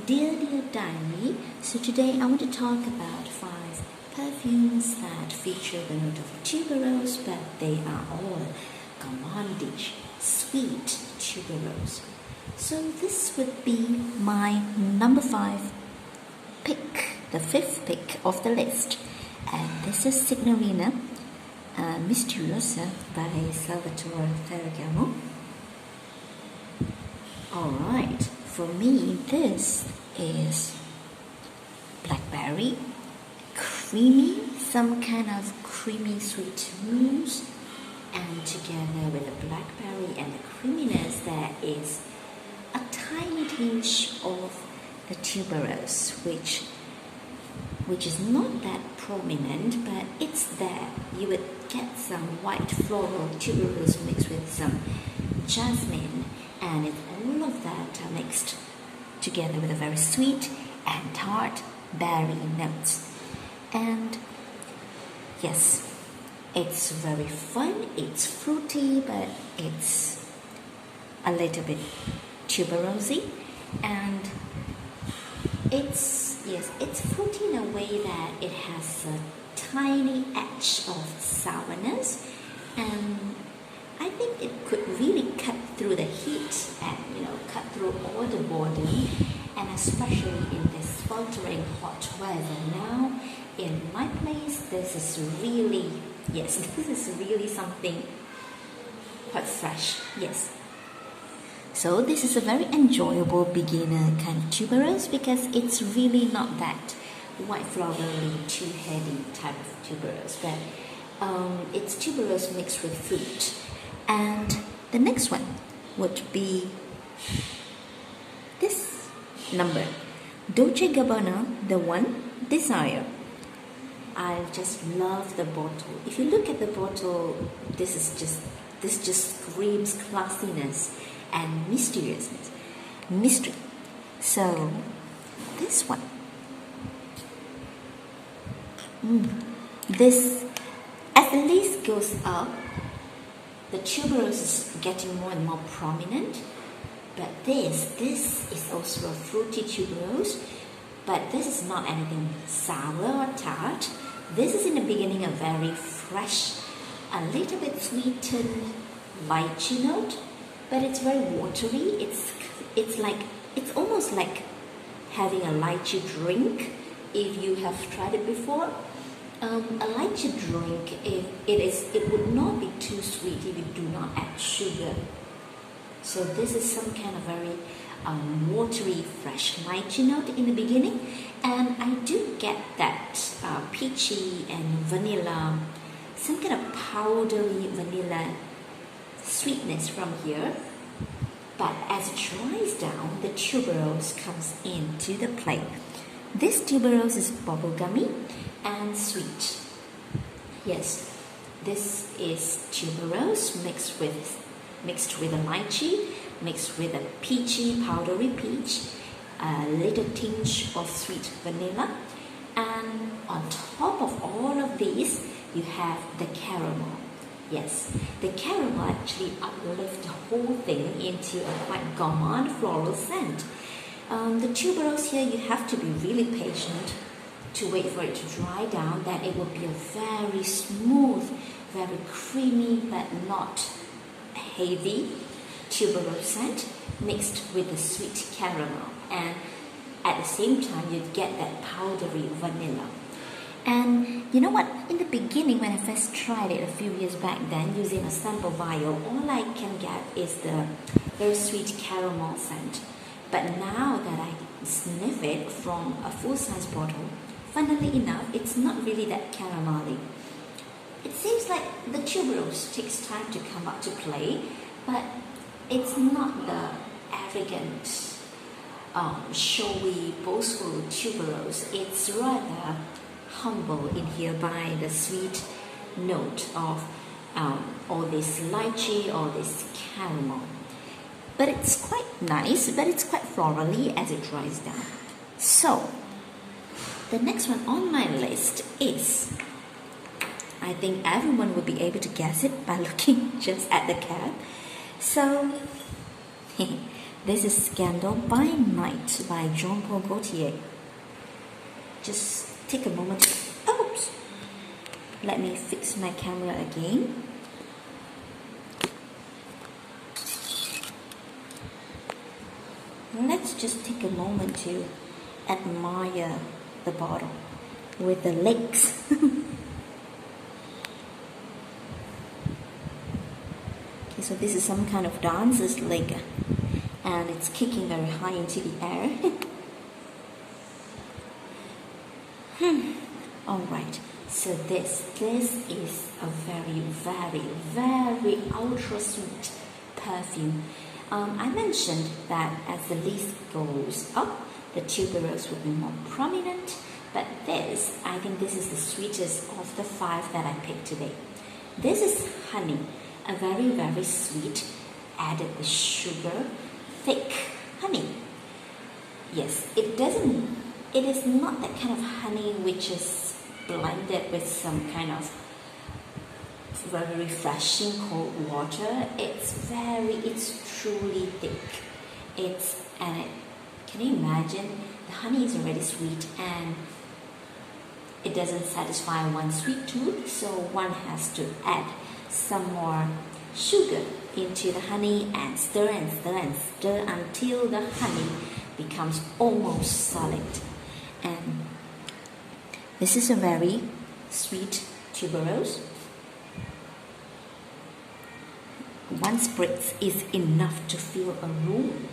Dear Diary, so today I want to talk about 5 perfumes that feature the note of tuberose, but they are all gourmandish, sweet tuberose. So this would be my number 5 pick, the 5th pick of the list. And this is Signorina, Misteriosa by Salvatore Ferragamo. Alright, for me this is blackberry, creamy, some kind of creamy sweet mousse, and together with the blackberry and the creaminess there is a tiny tinge of the tuberose, which is not that prominent, but it's there. You would get some white floral tuberose mixed with some jasmine, and it's all of that are mixed together with a very sweet and tart berry notes. And yes, it's very fun, it's fruity, but it's a little bit tuberosy, and it's fruity in a way that it has a tiny edge of sourness, and I think it could really cut through the heat and cut through all the body, and especially in this sweltering hot weather now in my place, this is really something quite fresh. Yes. So this is a very enjoyable beginner kind of tuberose because it's really not that white florally too heady type of tuberose, but it's tuberose mixed with fruit. And the next one would be this number, Dolce Gabbana The One, Desire. I just love the bottle. If you look at the bottle, this just screams classiness and mystery. So this one, this as the list goes up, the tuberose is getting more and more prominent, but this is also a fruity tuberose, but this is not anything sour or tart. This is in the beginning a very fresh, a little bit sweetened lychee note, but it's very watery. It's almost like having a lychee drink. If you have tried it before, a lychee drink, it would not be too sweet if you do not add sugar. So this is some kind of very watery, fresh lychee note in the beginning, and I do get that peachy and vanilla, some kind of powdery vanilla sweetness from here. But as it dries down, the tuberose comes into the play. This tuberose is bubblegummy and sweet. Yes, this is tuberose mixed with a lychee, mixed with a peachy, powdery peach, a little tinge of sweet vanilla, and on top of all of these, you have the caramel. Yes, the caramel actually uplifts the whole thing into a quite gourmand floral scent. The tuberose here, you have to be really patient to wait for it to dry down, that it will be a very smooth, very creamy, but not heavy tuberose scent mixed with the sweet caramel, and at the same time you get that powdery vanilla. And you know what, in the beginning when I first tried it a few years back then using a sample vial, all I can get is the very sweet caramel scent. But now that I sniff it from a full-size bottle, funnily enough, it's not really that caramelly. It seems like the tuberose takes time to come up to play, but it's not the arrogant, showy, boastful tuberose. It's rather humble in here by the sweet note of all this lychee, all this caramel. But it's quite nice, but it's quite florally as it dries down. So, the next one on my list is, I think everyone will be able to guess it by looking just at the cap. So This is Scandal by Night by Jean-Paul Gaultier. Just take a moment. Oops! Let me fix my camera again. Let's just take a moment to admire the bottle with the legs. Okay, so this is some kind of dancer's leg, and it's kicking very high into the air. Alright, so this is a very, very, very ultra sweet perfume. I mentioned that as the list goes up, the tuberose will be more prominent, but I think this is the sweetest of the 5 that I picked today. This is honey, a very, very sweet, added with sugar, thick honey. Yes, it is not that kind of honey which is blended with some kind of very refreshing cold water. It's truly thick. Can you imagine? The honey is already sweet and it doesn't satisfy one's sweet tooth, so one has to add some more sugar into the honey and stir and stir and stir until the honey becomes almost solid. And this is a very sweet tuberose. One spritz is enough to fill a room.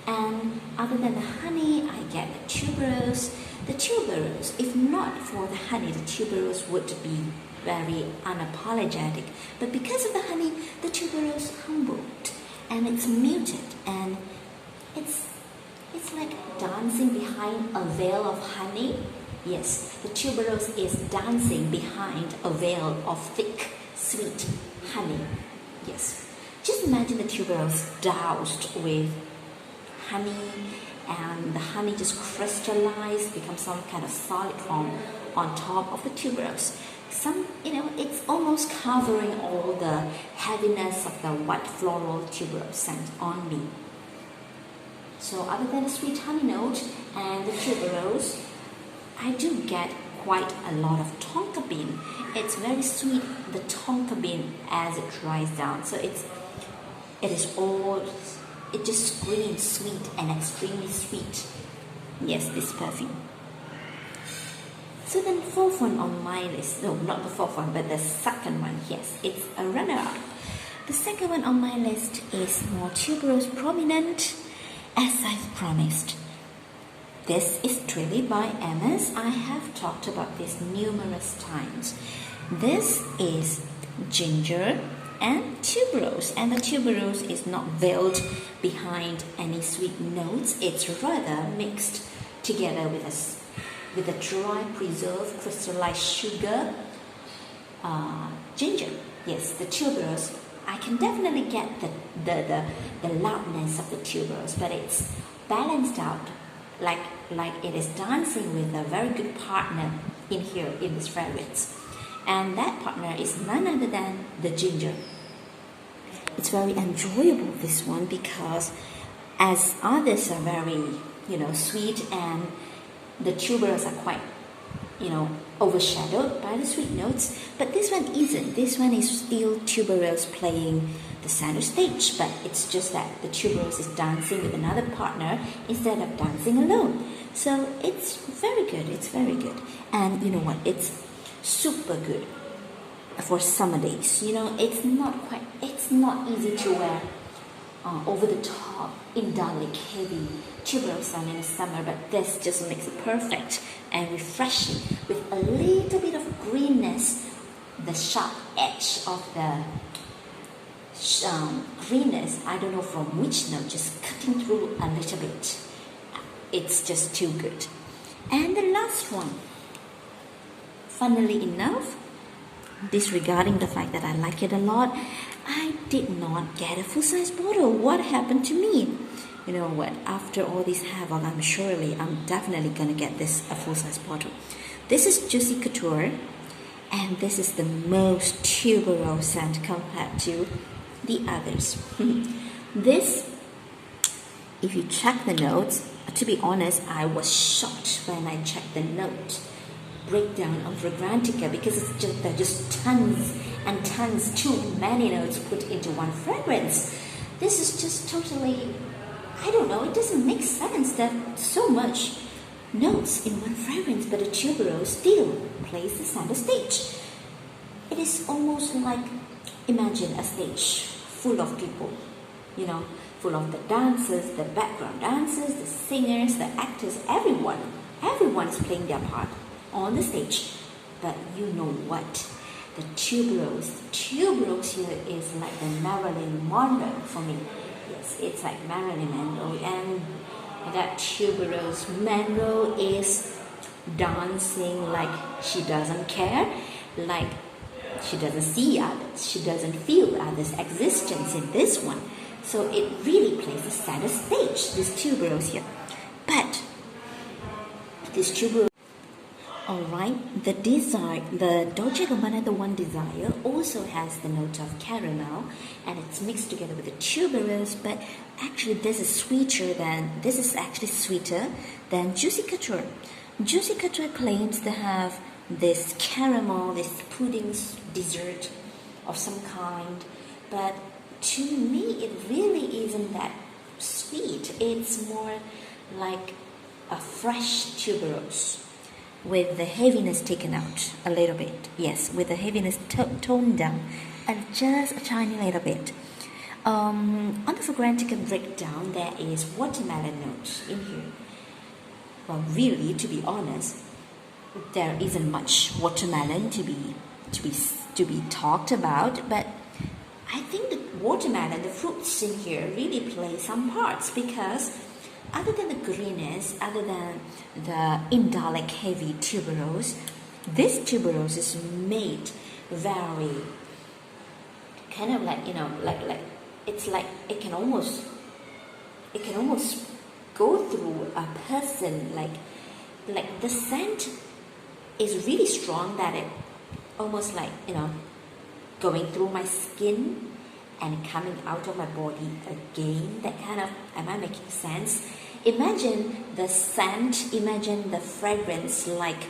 And other than the honey, I get the tuberose. The tuberose, if not for the honey, the tuberose would be very unapologetic. But because of the honey, the tuberose humbled and it's muted, and it's like dancing behind a veil of honey. Yes, the tuberose is dancing behind a veil of thick, sweet honey. Yes, just imagine the tuberose doused with honey, and the honey just crystallized, becomes some kind of solid form on top of the tuberose. It's almost covering all the heaviness of the white floral tuberose scent on me. So other than the sweet honey note and the tuberose, I do get quite a lot of tonka bean. It's very sweet, the tonka bean, as it dries down. So it just screams sweet and extremely sweet. Yes, this perfume. So then the 4th one on my list, no, not the 4th one, but the 2nd one, yes, it's a runner-up. The 2nd one on my list is more tuberose prominent, as I've promised. This is truly by Hermès. I have talked about this numerous times. This is ginger and tuberose, and the tuberose is not veiled behind any sweet notes. It's rather mixed together with a dry preserved crystallized sugar, ginger. Yes, the tuberose, I can definitely get the loudness of the tuberose, but it's balanced out like it is dancing with a very good partner in here in this fragrance. And that partner is none other than the ginger. It's very enjoyable, this one, because as others are very, sweet, and the tuberose are quite, overshadowed by the sweet notes. But this one isn't. This one is still tuberose playing the center stage, but it's just that the tuberose is dancing with another partner instead of dancing alone. So it's very good. It's very good. And you know what? It's super good for summer days. It's not easy to wear over the top, indolic, heavy tuberose in the summer, but this just makes it perfect and refreshing with a little bit of greenness. The sharp edge of the greenness, I don't know from which note, just cutting through a little bit. It's just too good. And the last one, funnily enough, disregarding the fact that I like it a lot, I did not get a full-size bottle. What happened to me? You know what? After all this havoc, I'm definitely gonna get a full-size bottle. This is Juicy Couture, and this is the most tuberose scent compared to the others. This if you check the notes, to be honest, I was shocked when I checked the note breakdown of Fragrantica, because there are just tons and tons, too many notes put into one fragrance. This is just totally, I don't know, it doesn't make sense that so much notes in one fragrance, but the tuberose still plays the center stage. It is almost like, imagine a stage full of people, you know, full of the dancers, the background dancers, the singers, the actors, everyone's playing their part on the stage. But you know what? The tuberose here is like the Marilyn Monroe for me. Yes, it's like Marilyn Monroe, and that tuberose Monroe is dancing like she doesn't care, like she doesn't see others, she doesn't feel others' existence in this one. So it really plays the center stage, this tuberose here. But this tuberose, alright, the Dolce Gabbana The One Desire also has the note of caramel, and it's mixed together with the tuberose, but actually this is actually sweeter than Juicy Couture. Juicy Couture claims to have this caramel, this pudding dessert of some kind, but to me it really isn't that sweet. It's more like a fresh tuberose with the heaviness taken out a little bit. Yes, with the heaviness toned down and just a tiny little bit. On the Fragrantica breakdown, there is watermelon notes in here. Well, really, to be honest, there isn't much watermelon to be talked about, but I think the watermelon, the fruits in here really play some parts, because other than the greenness, other than the indolic heavy tuberose, this tuberose is made very kind of like, you know, like it's like it can almost go through a person, like the scent is really strong that it almost like, you know, going through my skin and coming out of my body again. That kind of, am I making sense? Imagine the scent, imagine the fragrance like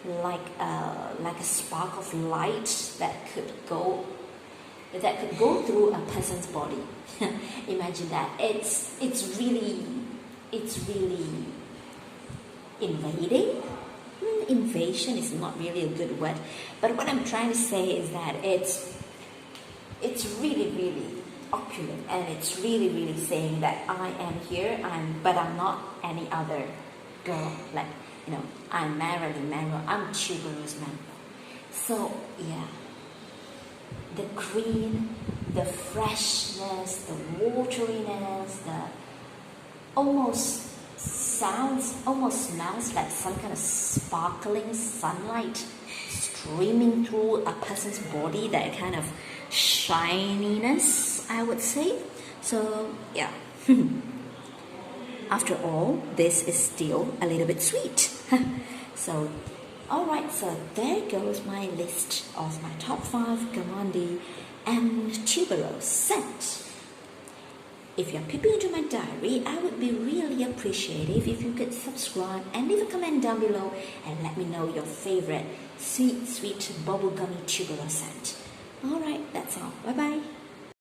a spark of light that could go through a person's body. Imagine that. It's really invading. Invasion is not really a good word, but what I'm trying to say is that it's really opulent, and it's really saying that I am here, but I'm not any other girl. Like, you know, I'm Marilyn Monroe, I'm tuberose Monroe. So yeah, the green, the freshness, the wateryness, the almost smells like some kind of sparkling sunlight streaming through a person's body, that kind of shininess, I would say. So yeah, after all, this is still a little bit sweet. So alright, so there goes my list of my top 5 Gourmand and tuberose scent. If you're peeping into my diary, I would be really appreciative if you could subscribe and leave a comment down below and let me know your favorite sweet bubblegummy tuberose scent. Alright, that's all. Bye bye.